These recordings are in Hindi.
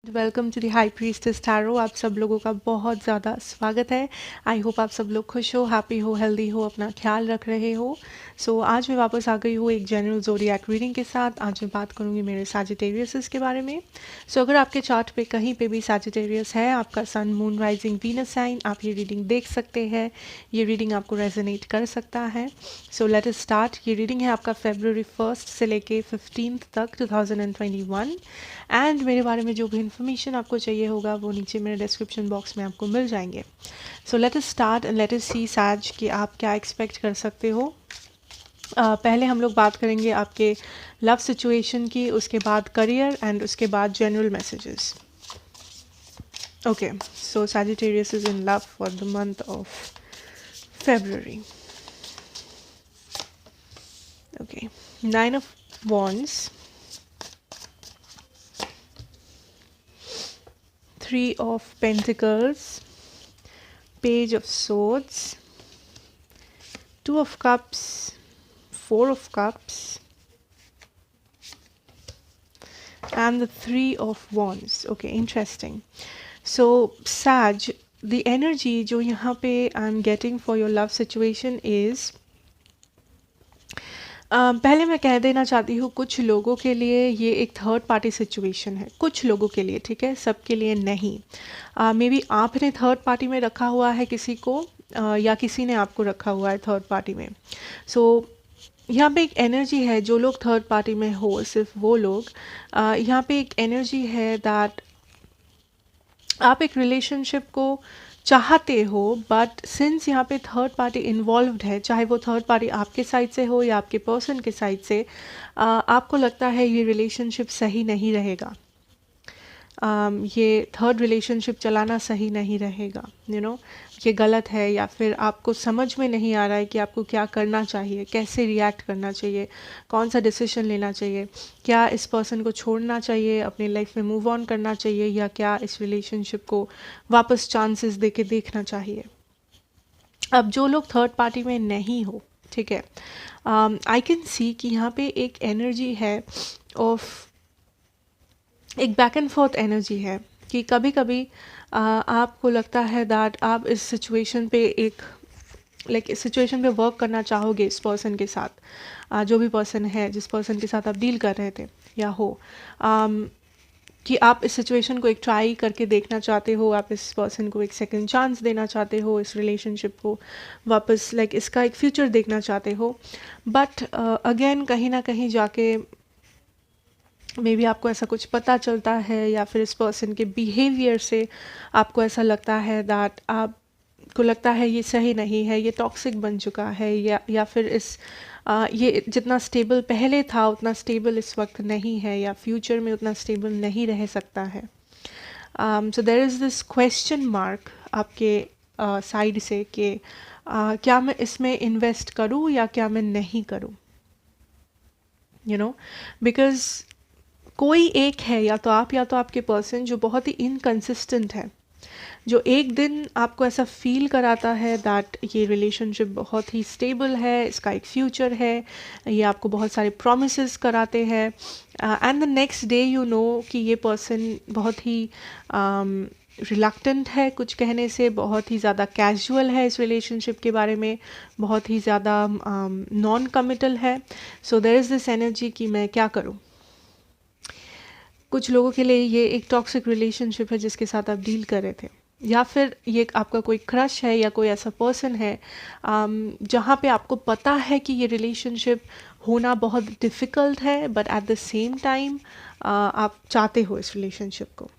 Welcome to the high priestess tarot. आप सब लोगों का बहुत ज़्यादा स्वागत है। आई होप आप सब लोग खुश हो, हैप्पी हो, हेल्दी हो, अपना ख्याल रख रहे हो। आज मैं वापस आ गई हूँ एक जनरल ज़ोडिएक रीडिंग के साथ। आज मैं बात करूँगी मेरे सैजिटेरियस के बारे में। अगर आपके चार्ट पे कहीं पे भी सैजिटेरियस है, आपका सन, मून, राइजिंग, वीनस साइन, आप ये रीडिंग देख सकते हैं। ये रीडिंग आपको रेजोनेट कर सकता है। Late us start. ये रीडिंग है आपका February 1 से लेके 15 तक 2021। एंड मेरे बारे में जो भी इन्फॉर्मेशन आपको चाहिए होगा वो नीचे मेरे डिस्क्रिप्शन बॉक्स में आपको मिल जाएंगे। Let us start and let us see Sag कि आप क्या एक्सपेक्ट कर सकते हो। पहले हम लोग बात करेंगे आपके लव सिचुएशन की, उसके बाद करियर एंड उसके बाद general messages. Okay, so Sagittarius is in love for the month of February. Okay, 9 of Wands, 3 of Pentacles, Page of Swords, 2 of Cups, 4 of Cups, and the 3 of Wands. Okay, interesting. So, Sag, the energy जो यहाँ पे I'm getting for your love situation is पहले मैं कह देना चाहती हूँ, कुछ लोगों के लिए ये एक थर्ड पार्टी सिचुएशन है। कुछ लोगों के लिए, ठीक है, सबके लिए नहीं। मे बी आपने थर्ड पार्टी में रखा हुआ है किसी को, या किसी ने आपको रखा हुआ है थर्ड पार्टी में। यहाँ पे एक एनर्जी है, जो लोग थर्ड पार्टी में हो, सिर्फ वो लोग, यहाँ पे एक एनर्जी है दैट आप एक रिलेशनशिप को चाहते हो, बट सिंस यहाँ पे थर्ड पार्टी इन्वॉल्व्ड है, चाहे वो थर्ड पार्टी आपके साइड से हो या आपके पर्सन के साइड से, आपको लगता है ये रिलेशनशिप सही नहीं रहेगा। ये थर्ड रिलेशनशिप चलाना सही नहीं रहेगा, ये गलत है, या फिर आपको समझ में नहीं आ रहा है कि आपको क्या करना चाहिए, कैसे रिएक्ट करना चाहिए, कौन सा डिसीजन लेना चाहिए, क्या इस पर्सन को छोड़ना चाहिए, अपनी लाइफ में मूव ऑन करना चाहिए, या क्या इस रिलेशनशिप को वापस चांसेस दे के देखना चाहिए। अब जो लोग थर्ड पार्टी में नहीं हो, ठीक है, आई कैन सी कि यहाँ पे एक एनर्जी है ऑफ, एक बैक एंड फोर्थ एनर्जी है कि कभी कभी आपको लगता है दैट आप इस सिचुएशन पे एक इस सिचुएशन पे वर्क करना चाहोगे इस पर्सन के साथ, जो भी पर्सन है जिस पर्सन के साथ आप डील कर रहे थे या हो, कि आप इस सिचुएशन को एक ट्राई करके देखना चाहते हो, आप इस पर्सन को एक सेकंड चांस देना चाहते हो, इस रिलेशनशिप को वापस इसका एक फ्यूचर देखना चाहते हो। बट अगेन कहीं ना कहीं जाके मे बी आपको ऐसा कुछ पता चलता है, या फिर इस पर्सन के बिहेवियर से आपको ऐसा लगता है दैट आपको लगता है ये सही नहीं है, ये टॉक्सिक बन चुका है, या फिर ये जितना स्टेबल पहले था उतना स्टेबल इस वक्त नहीं है, या फ्यूचर में उतना स्टेबल नहीं रह सकता है। So there is this question mark आपके साइड से कि क्या मैं इसमें इन्वेस्ट करूँ या क्या मैं नहीं करूँ, बिकॉज कोई एक है, या तो आप या तो आपके पर्सन, जो बहुत ही इनकंसिस्टेंट है, जो एक दिन आपको ऐसा फील कराता है दैट ये रिलेशनशिप बहुत ही स्टेबल है, इसका एक फ्यूचर है, ये आपको बहुत सारे प्रोमिसेस कराते हैं, and the next day you know कि ये पर्सन बहुत ही रिलक्टेंट है कुछ कहने से, बहुत ही ज़्यादा कैजुअल है इस रिलेशनशिप के बारे में, बहुत ही ज़्यादा नॉन कमिटल है। So there is this energy कि मैं क्या करूँ। कुछ लोगों के लिए ये एक टॉक्सिक रिलेशनशिप है जिसके साथ आप डील कर रहे थे, या फिर ये आपका कोई क्रश है, या कोई ऐसा पर्सन है जहाँ पे आपको पता है कि ये रिलेशनशिप होना बहुत डिफ़िकल्ट है, but at the same time आप चाहते हो इस रिलेशनशिप को।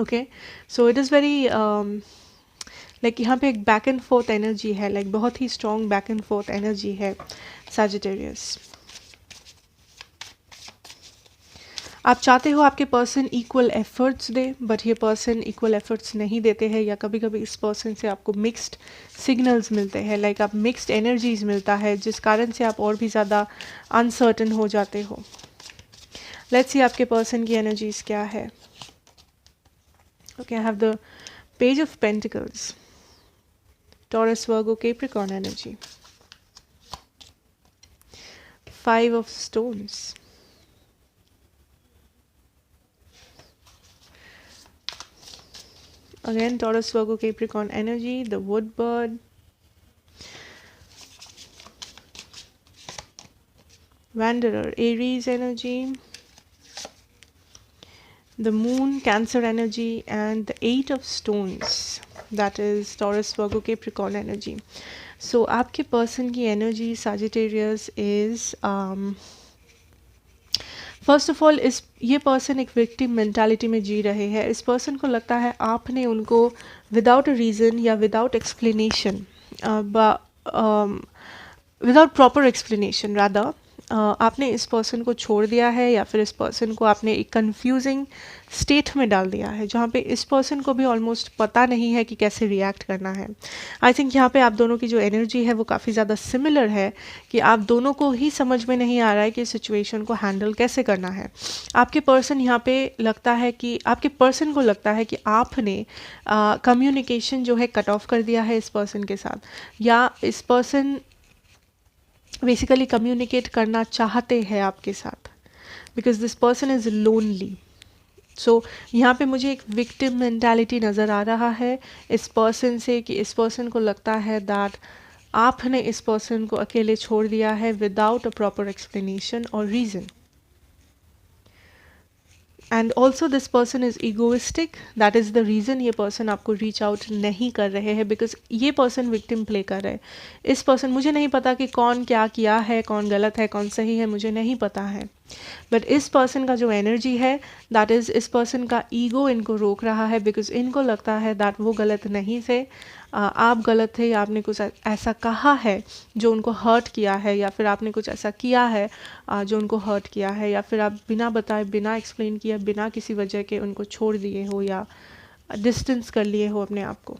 Okay, so it is very यहाँ पे एक बैक एंड फोर्थ एनर्जी है, बहुत ही strong back and forth energy है सैजिटेरियस। आप चाहते हो आपके पर्सन इक्वल एफर्ट्स दे, बट ये पर्सन इक्वल एफर्ट्स नहीं देते हैं, या कभी कभी इस पर्सन से आपको मिक्स्ड सिग्नल्स मिलते हैं, आप मिक्स्ड एनर्जीज मिलता है, जिस कारण से आप और भी ज़्यादा अनसर्टन हो जाते हो। लेट्स सी आपके पर्सन की एनर्जीज क्या है। Okay, I have the page of pentacles, taurus, Virgo, Capricorn energy, 5 of stones, Again, Taurus, Virgo, Capricorn energy, the wood bird, Wanderer, Aries energy, the moon, Cancer energy, and the 8 of stones, that is Taurus, Virgo, Capricorn energy. So आपके पर्सन की energy Sagittarius is first of all ये पर्सन एक विक्टिम मेंटालिटी में जी रहे हैं. इस पर्सन को लगता है आपने उनको विदाउट अ रीज़न या without explanation, without proper explanation rather, आपने इस पर्सन को छोड़ दिया है या फिर इस पर्सन को आपने एक कंफ्यूजिंग स्टेट में डाल दिया है जहाँ पे इस पर्सन को भी ऑलमोस्ट पता नहीं है कि कैसे रिएक्ट करना है. आई थिंक यहाँ पे आप दोनों की जो एनर्जी है वो काफ़ी ज़्यादा सिमिलर है कि आप दोनों को ही समझ में नहीं आ रहा है कि सिचुएशन को हैंडल कैसे करना है. आपके पर्सन यहाँ पे लगता है कि आपके पर्सन को लगता है कि आपने कम्युनिकेशन जो है कट ऑफ कर दिया है इस पर्सन के साथ, या इस पर्सन बेसिकली कम्युनिकेट करना चाहते हैं आपके साथ because this person is lonely. So यहाँ पे मुझे एक विक्टिम मेंटालिटी नज़र आ रहा है इस पर्सन से कि इस पर्सन को लगता है दैट आपने इस पर्सन को अकेले छोड़ दिया है विदाउट अ प्रॉपर एक्सप्लेनेशन और reason. And also this person is egoistic, that is the reason ये पर्सन आपको रीच आउट नहीं कर रहे हैं बिकॉज ये पर्सन विक्टिम प्ले कर रहे हैं. इस पर्सन, मुझे नहीं पता कि कौन क्या किया है, कौन गलत है, कौन सही है, मुझे नहीं पता है, बट इस पर्सन का जो एनर्जी है दैट इज़ इस पर्सन का ईगो इनको रोक रहा है बिकॉज इनको लगता है दैट वो गलत नहीं थे, आप गलत थे या आपने कुछ ऐसा कहा है जो उनको हर्ट किया है, या फिर आपने कुछ ऐसा किया है जो उनको हर्ट किया है, या फिर आप बिना बताए, बिना एक्सप्लेन किए, बिना किसी वजह के उनको छोड़ दिए हो या डिस्टेंस कर लिए हो अपने आप को.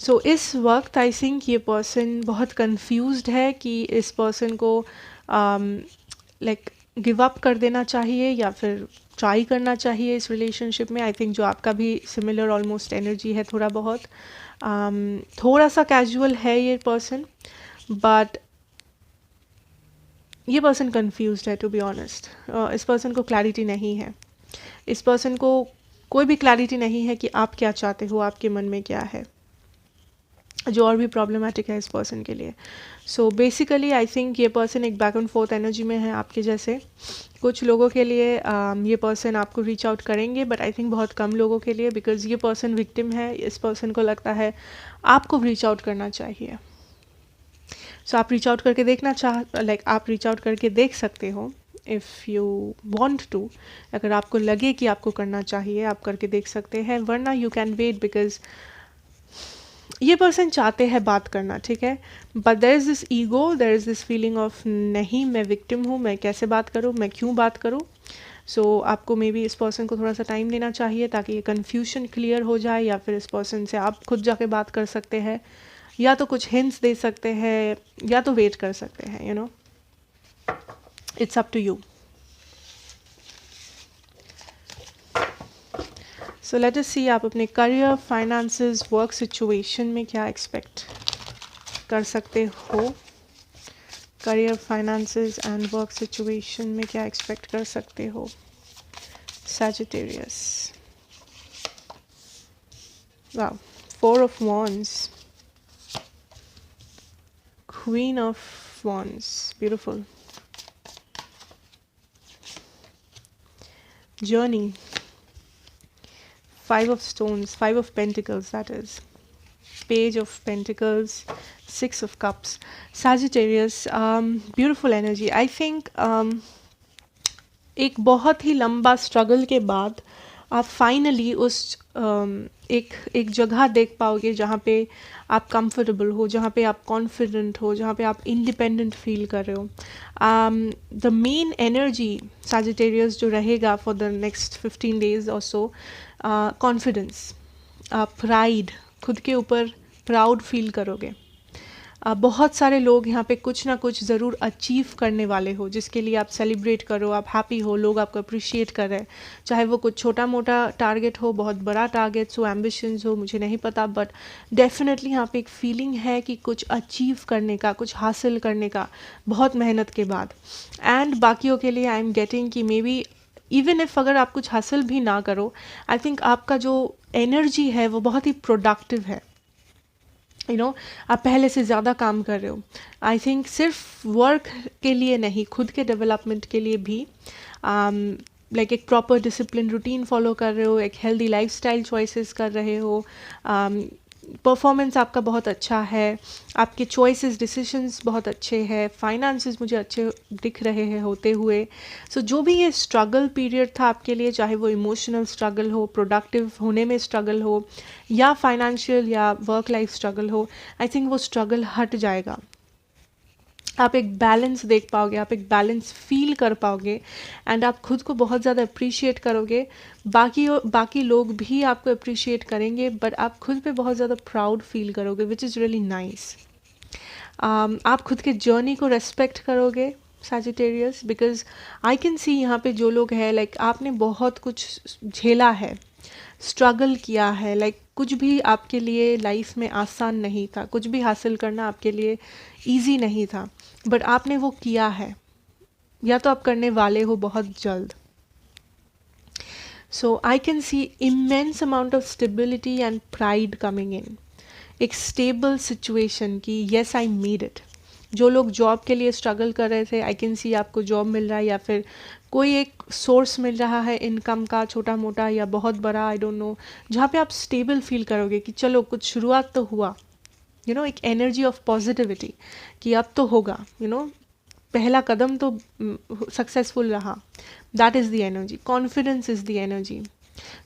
सो इस वक्त आई थिंक ये पर्सन बहुत कंफ्यूज्ड है कि इस पर्सन को लाइक गिव अप कर देना चाहिए या फिर ट्राई करना चाहिए इस रिलेशनशिप में. आई थिंक जो आपका भी सिमिलर ऑलमोस्ट एनर्जी है, थोड़ा बहुत थोड़ा सा कैजुअल है ये पर्सन, बट ये पर्सन कंफ्यूज्ड है टू बी ऑनेस्ट. इस पर्सन को क्लैरिटी नहीं है, इस पर्सन को कोई भी क्लैरिटी नहीं है कि आप क्या चाहते हो, आपके मन में क्या है, जो और भी प्रॉब्लमेटिक है इस पर्सन के लिए. सो बेसिकली आई थिंक ये पर्सन एक बैक एंड फोर्थ एनर्जी में है आपके जैसे. कुछ लोगों के लिए ये पर्सन आपको रीच आउट करेंगे, बट आई थिंक बहुत कम लोगों के लिए बिकॉज ये पर्सन विक्टिम है. इस पर्सन को लगता है आपको रीच आउट करना चाहिए. सो आप रीच आउट करके देखना आप रीच आउट करके देख सकते हो इफ़ यू वॉन्ट टू. अगर आपको लगे कि आपको करना चाहिए आप करके देख सकते हैं, वरना यू कैन वेट बिकॉज ये पर्सन चाहते हैं बात करना, ठीक है, but there is this ego, there is this feeling of नहीं मैं विक्टिम हूँ, मैं कैसे बात करूँ, मैं क्यों बात करूँ. सो आपको मे बी इस पर्सन को थोड़ा सा टाइम देना चाहिए ताकि ये कन्फ्यूजन क्लियर हो जाए, या फिर इस पर्सन से आप खुद जाके बात कर सकते हैं, या तो कुछ हिंट्स दे सकते हैं, या तो वेट कर सकते हैं. You know, it's up to you. So let us see आप अपने करियर, फाइनेंसेस, वर्क सिचुएशन में क्या एक्सपेक्ट कर सकते हो. Career, finances and work situation में क्या एक्सपेक्ट कर सकते हो Sagittarius. Wow, 4 of Wands, Queen of Wands, beautiful. Journey, 5 of Stones, 5 of Pentacles, that is. Page of Pentacles, 6 of Cups. Sagittarius, beautiful energy. I think एक बहुत ही लंबा स्ट्रगल के बाद आप फाइनली उस एक जगह देख पाओगे जहाँ पे आप कंफर्टेबल हो, जहाँ पे आप कॉन्फिडेंट हो, जहाँ पे आप इंडिपेंडेंट फील कर रहे हो. द मेन एनर्जी Sagittarius जो रहेगा फॉर द नेक्स्ट 15 डेज और सो, कॉन्फिडेंस, प्राइड, खुद के ऊपर प्राउड फील करोगे. बहुत सारे लोग यहाँ पे कुछ ना कुछ ज़रूर अचीव करने वाले हो जिसके लिए आप सेलिब्रेट करो, आप हैप्पी हो, लोग आपको अप्रिशिएट कर रहे हैं, चाहे वो कुछ छोटा मोटा टारगेट हो, बहुत बड़ा टारगेट्स हो, एम्बिशंस हो, मुझे नहीं पता, बट डेफिनेटली यहाँ पे एक फीलिंग है कि कुछ अचीव करने का, कुछ हासिल करने का बहुत मेहनत के बाद. एंड बाकियों के लिए आई एम गेटिंग कि मे बी इवन इफ अगर आप कुछ हासिल भी ना करो, आई थिंक आपका जो एनर्जी है वो बहुत ही प्रोडक्टिव है। आप पहले से ज़्यादा काम कर रहे हो। आई थिंक सिर्फ वर्क के लिए नहीं, खुद के डेवलपमेंट के लिए भी लाइक एक प्रॉपर डिसिप्लिन रूटीन फॉलो कर रहे हो, एक हेल्दी लाइफस्टाइल चॉइसेस कर रहे हो, परफॉर्मेंस आपका बहुत अच्छा है, आपके चॉइसेस डिसीजंस बहुत अच्छे हैं, फाइनेंसेस मुझे अच्छे दिख रहे हैं होते हुए। सो जो भी ये स्ट्रगल पीरियड था आपके लिए, चाहे वो इमोशनल स्ट्रगल हो, प्रोडक्टिव होने में स्ट्रगल हो, या फाइनेंशियल या वर्क लाइफ स्ट्रगल हो, आई थिंक वो स्ट्रगल हट जाएगा। आप एक बैलेंस देख पाओगे, आप एक बैलेंस फील कर पाओगे, एंड आप खुद को बहुत ज़्यादा अप्रिशिएट करोगे। बाकी लोग भी आपको अप्रिशिएट करेंगे, बट आप खुद पे बहुत ज़्यादा प्राउड फील करोगे, विच इज़ रियली नाइस। आप खुद के जर्नी को रेस्पेक्ट करोगे सैजिटेरियस, बिकॉज आई कैन सी यहाँ पे जो लोग हैं, लाइक आपने बहुत कुछ झेला है, स्ट्रगल किया है, लाइक कुछ भी आपके लिए लाइफ में आसान नहीं था, कुछ भी हासिल करना आपके लिए इजी नहीं था, बट आपने वो किया है, या तो आप करने वाले हो बहुत जल्द। So I can see immense amount of stability and pride coming in, एक स्टेबल सिचुएशन की येस आई मेड इट। जो लोग जॉब के लिए स्ट्रगल कर रहे थे, आई कैन सी आपको जॉब मिल रहा है, या फिर कोई एक सोर्स मिल रहा है इनकम का, छोटा मोटा या बहुत बड़ा, आई डोंट नो, जहाँ पे आप स्टेबल फील करोगे कि चलो कुछ शुरुआत तो हुआ। एक एनर्जी ऑफ पॉजिटिविटी कि अब तो होगा, पहला कदम तो सक्सेसफुल रहा। That is the energy, confidence is the energy.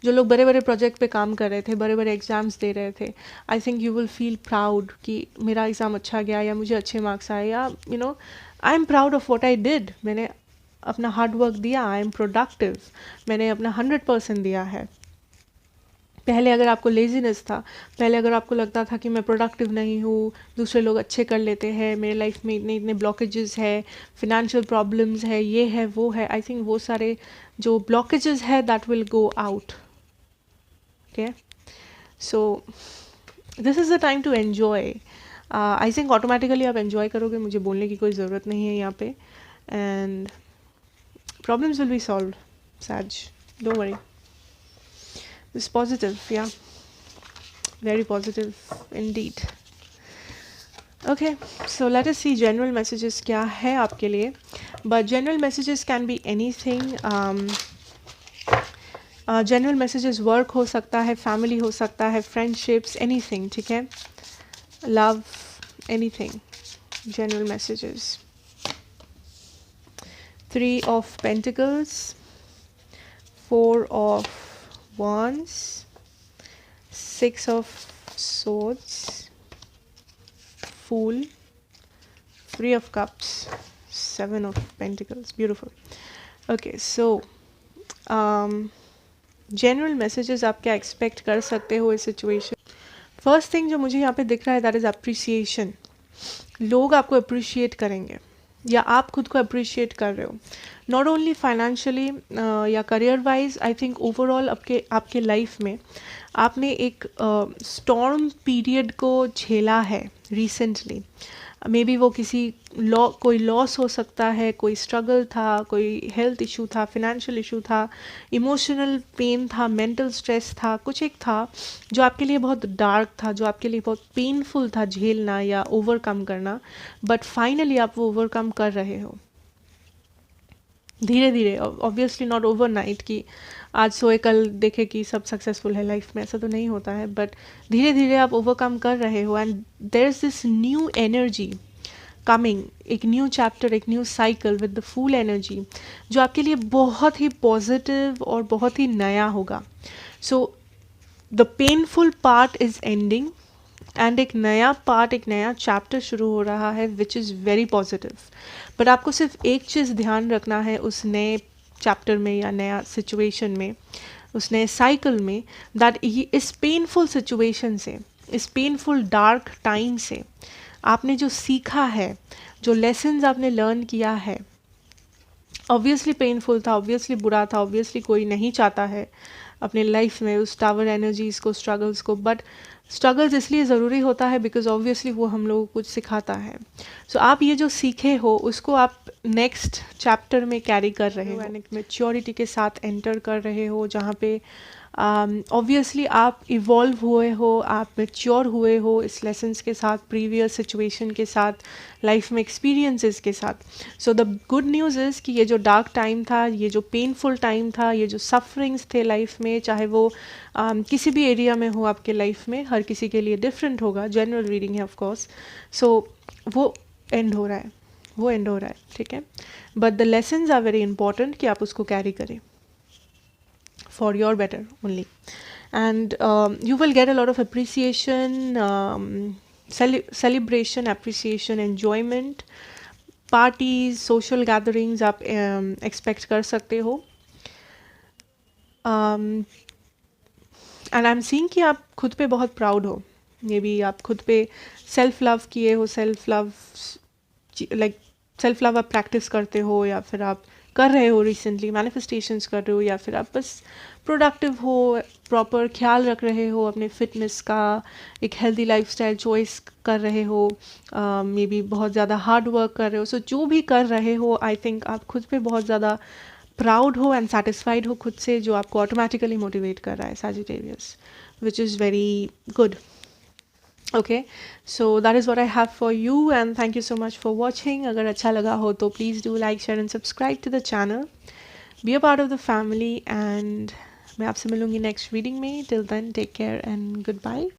जो लोग बड़े बड़े प्रोजेक्ट पे काम कर रहे थे, बड़े बड़े एग्ज़ाम्स दे रहे थे, I think you will feel proud कि मेरा एग्ज़ाम अच्छा गया, या मुझे अच्छे मार्क्स आए, या I am proud of what I did. मैंने अपना हार्ड वर्क दिया, आई एम प्रोडक्टिव, मैंने अपना 100% दिया है। पहले अगर आपको लेजीनेस था, पहले अगर आपको लगता था कि मैं प्रोडक्टिव नहीं हूँ, दूसरे लोग अच्छे कर लेते हैं, मेरे लाइफ में इतने इतने ब्लॉकेजेस है, फिनेंशियल प्रॉब्लम्स है, ये है वो है, आई थिंक वो सारे जो ब्लॉकेजेस है that will go out. Okay, so this is the time to enjoy. I think automatically आप एन्जॉय करोगे, मुझे बोलने की कोई ज़रूरत नहीं है यहाँ पे, and problems will be solved, Saj, don't worry. It's positive, yeah, very positive indeed. Okay, so let us see general messages क्या है आपके लिए, but general messages can be anything. General messages work हो सकता है, family हो सकता है, friendships, anything, ठीक है, love, anything, general messages. 3 of Pentacles, 4 of Wands, 6 of Swords, Fool, 3 of Cups, 7 of Pentacles. Beautiful. Okay, so general messages आप क्या expect कर सकते हो इस situation. First thing जो मुझे यहाँ पे दिख रहा है, that is appreciation. लोग आपको appreciate करेंगे, या आप खुद को अप्रिशिएट कर रहे हो, नॉट ओनली फाइनेंशियली या career wise. I think overall आपके लाइफ में आपने एक स्टॉर्म पीरियड को झेला है रिसेंटली। मे बी वो कोई लॉस हो सकता है, कोई स्ट्रगल था, कोई हेल्थ इशू था, फिनेंशियल इशू था, इमोशनल पेन था, मेंटल स्ट्रेस था, कुछ एक था जो आपके लिए बहुत डार्क था, जो आपके लिए बहुत पेनफुल था झेलना या ओवरकम करना, बट फाइनली आप वो ओवरकम कर रहे हो धीरे धीरे। ऑब्वियसली नॉट ओवरनाइट कि आज सोए कल देखे कि सब सक्सेसफुल है लाइफ में, ऐसा तो नहीं होता है, बट धीरे धीरे आप ओवरकम कर रहे हो, and there is this new energy coming, एक न्यू चैप्टर, एक new cycle with the full energy, जो आपके लिए बहुत ही पॉजिटिव और बहुत ही नया होगा। So the painful part is ending, and एक नया पार्ट, एक नया चैप्टर शुरू हो रहा है, which is very positive. But आपको सिर्फ एक चीज़ ध्यान रखना है उस नए चैप्टर में या नया सिचुएशन में, उस नए साइकिल में, दैट इस पेनफुल सिचुएशन से, इस पेनफुल डार्क टाइम से आपने जो सीखा है, जो लेसन्स आपने लर्न किया है, ऑब्वियसली पेनफुल था, ऑब्वियसली बुरा था, ऑब्वियसली कोई नहीं चाहता है अपने लाइफ में उस टावर एनर्जीज़ को, स्ट्रगल्स को, बट स्ट्रगल्स इसलिए ज़रूरी होता है बिकॉज ऑब्वियसली वो हम लोगों को कुछ सिखाता है। सो आप ये जो सीखे हो उसको आप नेक्स्ट चैप्टर में कैरी कर रहे हो एंड एक मेच्योरिटी के साथ एंटर कर रहे हो, जहाँ पे ऑब्वियसली आप इवॉल्व हुए हो, आप मेच्योर हुए हो इस लेसन्स के साथ, प्रीवियस सिचुएशन के साथ, लाइफ में एक्सपीरियंसेस के साथ. So the good news is कि ये जो डार्क टाइम था, ये जो पेनफुल टाइम था, ये जो सफरिंग्स थे लाइफ में, चाहे वो किसी भी एरिया में हो आपके लाइफ में, हर किसी के लिए डिफरेंट होगा, जनरल रीडिंग है ऑफ कोर्स. सो वो एंड हो रहा है, वो एंड हो रहा है, ठीक है. But the lessons are very important कि आप उसको कैरी करें for your better only, and you will get a lot of appreciation, celebration, appreciation, enjoyment, parties, social gatherings आप expect कर सकते हो. एंड आई एम सीइंग कि आप खुद पे बहुत प्राउड हो, मे बी आप खुद पे सेल्फ लव किए हो, self love like self love आप प्रैक्टिस करते हो, या फिर आप कर रहे हो रिसेंटली, मैनिफेस्टेशंस कर रहे हो, या फिर आप बस प्रोडक्टिव हो, प्रॉपर ख्याल रख रहे हो अपने फिटनेस का, एक हेल्दी लाइफस्टाइल चॉइस कर रहे हो, मे बी बहुत ज़्यादा हार्ड वर्क कर रहे हो. सो जो भी कर रहे हो, आई थिंक आप खुद पे बहुत ज़्यादा प्राउड हो एंड सेटिस्फाइड हो खुद से, जो आपको ऑटोमेटिकली मोटिवेट कर रहा है Sagittarius, which is very good. Okay, so that is what I have for you, and thank you so much for watching. अगर अच्छा लगा हो तो please do like, share and subscribe to the channel. Be a part of the family, and मैं आपसे मिलूँगी next reading में. Till then, take care and goodbye.